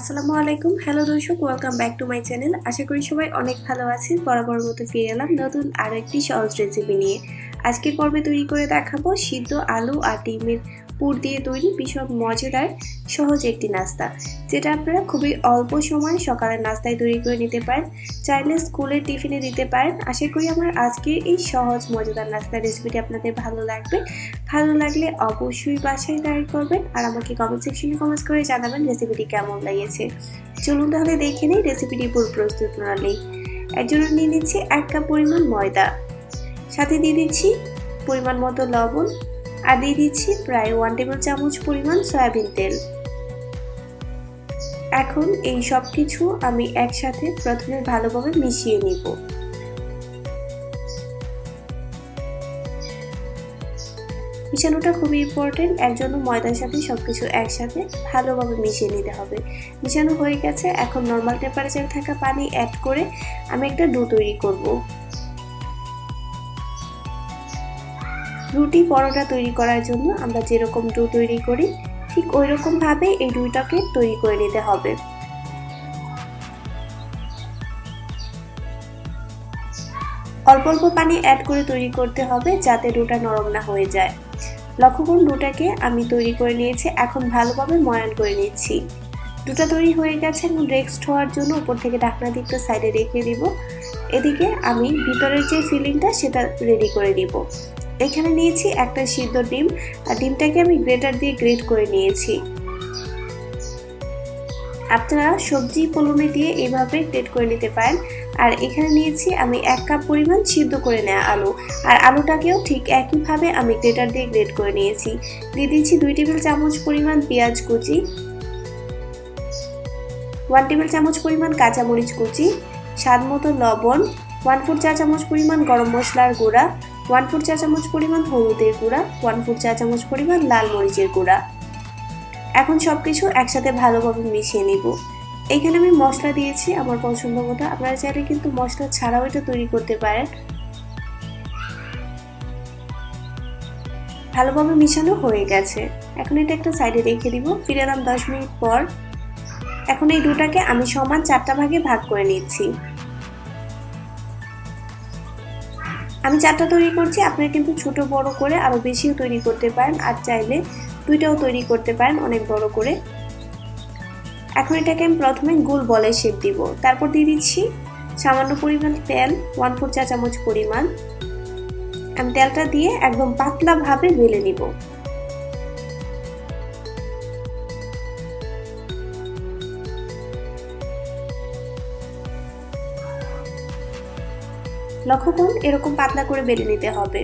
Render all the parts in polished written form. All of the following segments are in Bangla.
আসসালামু আলাইকুম। হ্যালো দর্শক, welcome back to my channel. আশা করি সবাই অনেক ভালো আছেন। বরাবর মতো ফিরে এলাম নতুন আরও একটি সহজ রেসিপি নিয়ে। আজকের পর্বে তৈরি করে দেখাবো সিদ্ধ আলু আর ডিমের পুর দিয়ে তৈরি ভীষণ মজাদার সহজ একটি নাস্তা, যেটা আপনারা খুবই অল্প সময়ে সকালের নাস্তায় তৈরি করে নিতে পারেন, চাইলে স্কুলের টিফিনে দিতে পারেন। আশা করি আমার আজকের এই সহজ মজাদার নাস্তার রেসিপিটি আপনাদের ভালো লাগবে। ভালো লাগলে অবশ্যই বাসায় ট্রাই করবেন আর আমাকে কমেন্ট সেকশনে কমেন্টস করে জানাবেন রেসিপিটি কেমন লেগেছে। চলুন তাহলে দেখে নিই রেসিপিটি পুরো প্রস্তুত প্রণালী। এর জন্য নিয়ে নিচ্ছি 1 কাপ পরিমাণ ময়দা, সাথে দিয়ে দিচ্ছি পরিমাণ মতো লবণ আর দিয়ে দিচ্ছি প্রায় 1 টেবিল চামচ পরিমাণ সয়াবিন তেল। এখন এই সব কিছু আমি একসাথে প্রথমে ভালোভাবে মিশিয়ে নিব। মিশানোটা খুবই ইম্পর্টেন্ট, এর জন্য ময়দার সাথে সবকিছু একসাথে ভালোভাবে মিশিয়ে নিতে হবে। মিশানো হয়ে গেছে, এখন নর্মাল টেম্পারেচারে থাকা পানি অ্যাড করে আমি একটা ডো তৈরি করব। রুটি পরোটা তৈরি করার জন্য আমরা যেরকম ডো তৈরি করি ঠিক ওই রকম ভাবে এই ডোটাকে তৈরি করে নিতে হবে। অল্প অল্প পানি অ্যাড করে তৈরি করতে হবে যাতে ডোটা নরম না হয়ে যায়। লক্ষ্য করুন ডোটাকে আমি তৈরি করে নিয়েছি, এখন ভালোভাবে ময়ান করে নিচ্ছি। ডোটা তৈরি হয়ে গেছে, এখন রেস্ট হওয়ার জন্য উপর থেকে ঢাকনা দিয়ে একটু সাইডে রেখে দিব। এদিকে আমি ভিতরের যে ফিলিংটা সেটা রেডি করে দিব। এখানে নিয়েছি একটা সিদ্ধ ডিম আর ডিমটাকে আমি গ্রেটার দিয়ে গ্রেট করে নিয়েছি। আপনারা সবজি পলমে দিয়ে এইভাবে গ্রেট করে নিতে পারেন। আর এখানে নিয়েছি আমি 1 কাপ পরিমাণ সিদ্ধ করে নেওয়া আলু, আর আলুটাকেও ঠিক একইভাবে আমি গ্রেটার দিয়ে গ্রেট করে নিয়েছি। দিয়ে দিচ্ছি 2 টেবিল চামচ পরিমাণ পেঁয়াজ কুচি, 1 টেবিল চামচ পরিমাণ কাঁচামরিচ কুচি, স্বাদ মতো লবণ, 1/4 চা চামচ পরিমাণ গরম মশলার গুঁড়া, 1/4 চা চামচ পরিমাণ হলুদের গুঁড়া, 1/4 চা চামচ পরিমাণ লাল মরিচের গুঁড়া। এখন সবকিছু একসাথে ভালোভাবে মিশিয়ে নিব। এখানে আমি মশলা দিয়েছি আমার পছন্দ মতো, আপনারা চাইলে কিন্তু মশলা ছাড়াও এটা তৈরি করতে পারেন। ভালোভাবে মিশানো হয়ে গেছে, এখন এটা একটা সাইডে রেখে দিব। ফিরে এলাম 10 মিনিট পর। এখন এই ডোটাকে আমি সমান 4টা ভাগে ভাগ করে নিচ্ছি। আমি 4টা তৈরি করছি, আপনারা কিন্তু ছোট বড় করে আরো বেশিও তৈরি করতে পারেন, আর চাইলে 2টাও তৈরি করতে পারেন অনেক বড় করে। এখন এটাকে আমি প্রথমে গোল বলের শেপ দিব। তারপর দিয়ে দিচ্ছি সামান্য পরিমাণ তেল, 1/4 চা চামচ পরিমাণ। আমি তেলটা দিয়ে একদম পাতলা ভাবে বেলে নিব। লক্ষ্য করুন এরকম পাতলা করে বেলে নিতে হবে।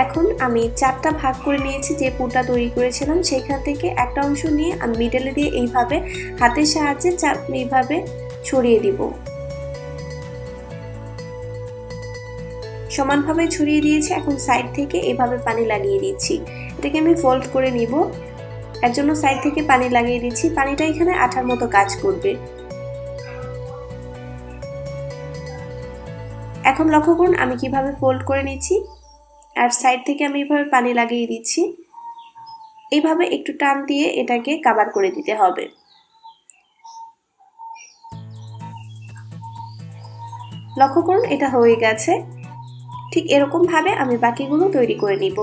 এখন আমি 4টা ভাগ করে নিয়েছি। যে পুরটা তৈরি করেছিলাম সেইখান থেকে একটা অংশ নিয়ে আমি মিডলে দিয়ে এইভাবে হাতের সাহায্যে এইভাবে ছড়িয়ে দিব। সমানভাবে ছড়িয়ে দিয়েছি। এখন সাইড থেকে এইভাবে পানি লাগিয়ে দিচ্ছি। এটাকে আমি ফোল্ড করে নিব, এর জন্য সাইড থেকে পানি লাগিয়ে দিচ্ছি। পানিটা এখানে আঠার মতো কাজ করবে। এখন লক্ষ্য করুন আমি কিভাবে ফোল্ড করে নিচ্ছি, আর সাইড থেকে আমি এইভাবে পানি লাগিয়ে দিচ্ছি। এইভাবে একটু টান দিয়ে এটাকে কভার করে দিতে হবে। লক্ষ্য করুন এটা হয়ে গেছে। ঠিক এরকম ভাবে আমি বাকিগুলো তৈরি করে নিব।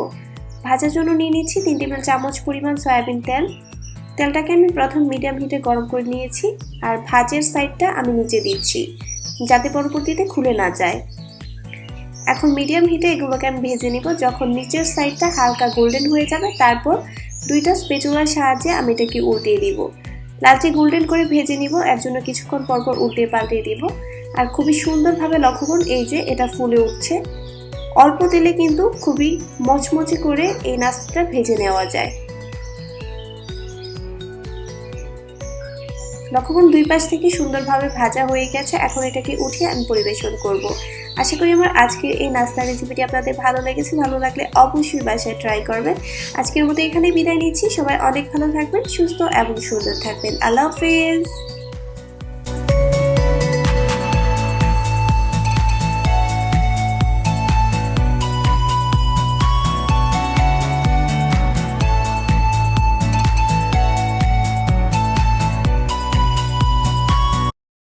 ভাজার জন্য নিয়ে নিচ্ছি 3 টেবিল চামচ পরিমাণ সয়াবিন তেল। তেলটাকে আমি প্রথম মিডিয়াম হিটে গরম করে নিয়েছি, আর ভাজের সাইডটা আমি নিচে দিচ্ছি যাতে পরবর্তীতে খুলে না যায়। এখন মিডিয়াম হিটে এগুলোকে আমি ভেজে নিব। যখন নিচের সাইডটা হালকা গোল্ডেন হয়ে যাবে তারপর 2টা স্প্যাচুলার সাহায্যে আমি এটাকে উল্টিয়ে দিব। লালচে গোল্ডেন করে ভেজে নিব, এর জন্য কিছুক্ষণ পরপর উল্টে পাল্টে দিব। আর খুবই সুন্দরভাবে লক্ষ্য করুন এই যে এটা ফুলে উঠছে। অল্প তেলে কিন্তু খুবই মচমচে করে এই নাস্তাটা ভেজে নেওয়া যায়। লক্ষ্য করুন 2 পাশ থেকে সুন্দরভাবে ভাজা হয়ে গেছে। এখন এটাকে উঠিয়ে আমি পরিবেশন করব। আশা করি আমার আজকের এই নাস্তার রেসিপিটি আপনাদের ভালো লেগেছে। ভালো লাগলে অবশ্যই বাসায় ট্রাই করবেন। আজকের মতো এখানে বিদায় নিচ্ছি। সবাই অনেক ভালো থাকবেন, সুস্থ এবং সুন্দর থাকবেন। আল্লাহ হাফেজ।